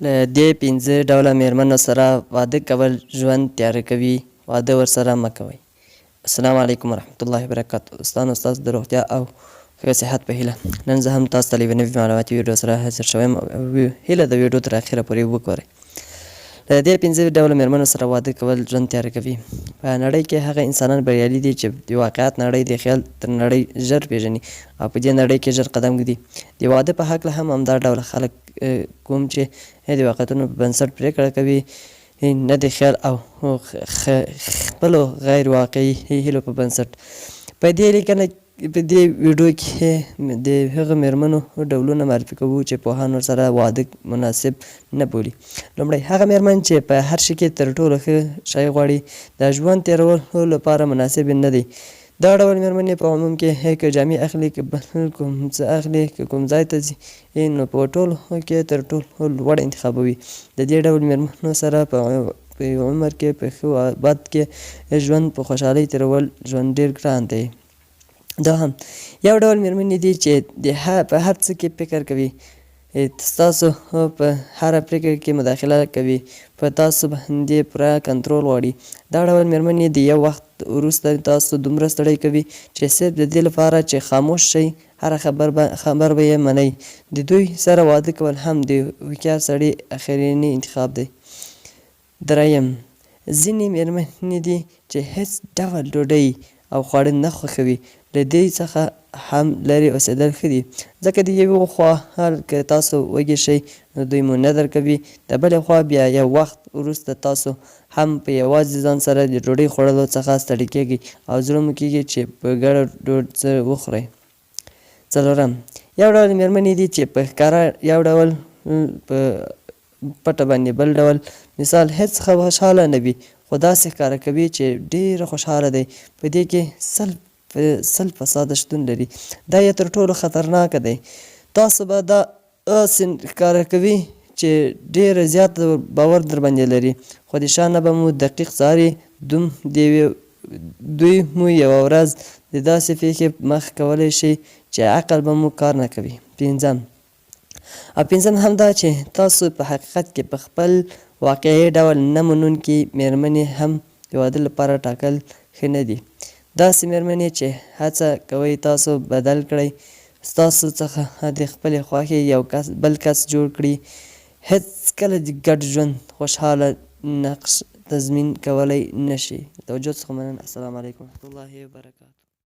له دې 5 ډوله مېرمنو سره واده کول ژوند تیاره کوي. واده ورسره مه کوئ. السلام علیکم ورحمت الله وبرکاتو. ستاسو د روغتیا او ښه صحت په هیله نن زه هم تاسو ته له یوې نوې معلوماتي ویډیو سره حاضر شوی یم او هیله د ویډیو تر اخره پورې وګورئ. له دې 5 ډوله مېرمنو سره واده کول ژوند تیاره کوي. په نړۍ کې هغه انسانان بریالي دي چې د واقعیت نړۍ د خیال تر نړۍ ژر پیژني او په دې نړۍ کې ژر قدم ږدي. د واده په هکله هم همدا ډول خلک کوم چې د واقعیتونو په بنسټ پرېکړه کوي، نه د خیال او خپلو غیر واقعي هیلو په بنسټ. په دې ویډیو کې د هغه مېرمنو ډولونه معرفي کوو چې پوهان ورسره واده مناسب نه بولي. لومړی هغه مېرمن چې په هر شي کې تر ټولو ښه شی غواړي، د ژوند تېرولو لپاره مناسب نه دی. دا ډول مېرمنې په عموم کې که جامې اخلي، که بل کوم څه اخلي، که کوم ځای ته ځي، نو په ټولو کې تر ټولو لوړ انتخابوي. د دې ډول مېرمنو سره په عمر کې په ښه او بد کې ژوند په خوشحالۍ تېرول ژوند ډېر ګران دی. دا هم یو ډول مېرمنې دي چې په هر څه کې فکر کوي، ستاسو په هره پرېکړه کې مداخله کوي، په تاسو باندې پوره کنټرول غواړي. دا ډول مېرمنې د یو وخت وروسته تاسو دومره ستړی کوي چې صرف د دې لپاره چې خاموش شئ، هر خبر به یې منئ. د دوی سره واده کول هم د هوښیار سړي اخرنی انتخاب دی. دریم، ځینې مېرمنې دي چې هیڅ ډول ډوډۍ او خواړه نه خوښوي. له دې څخه هم لرې اوسېدل ښه دي، ځکه د یوې خوا که تاسو وږي شئ نو دوی مو نه درکوي، د بلې خوا بیا یو وخت وروسته تاسو هم په یوازې ځان سره د ډوډۍ خوړلو څخه ستړي کېږئ او زړه مو کېږي چې په ګډه څه وخورئ. څلورم، یو ډول مېرمنې دي چې په ښکاره یو ډول، په پټه باندې بل ډول. مثال، هیڅ خوشحاله نه وي خو داسې ښکاره کوي چې ډېره خوشحاله دی. په دې کې سل فساده شتون لري. دا یې تر ټولو خطرناکه دی. تاسو به دا اسې ښکاره کوي چې ډېره زیاته باور در باندې لري، خو د شا نه به مو دقیق څاري. دوی مو یوه ورځ د داسې پېښې مخ کولی شي چې عقل به مو کار نه کوي. پنځم همدا چې تاسو په حقیقت کې په خپل واقعي ډول نه منونکي مېرمنې هم د واده لپاره ټاکل ښه نه دي. داسې مېرمنې چې هڅه کوئ تاسو بدل کړئ، ستاسو څخه د خپلې خوښې یو بل کس جوړ کړي، هېڅکله د ګډ ژوند خوشحاله نقش تضمین کولی نه شي. د توجه څخه مننه. السلام علیکم ورحمت الله وبرکاتو.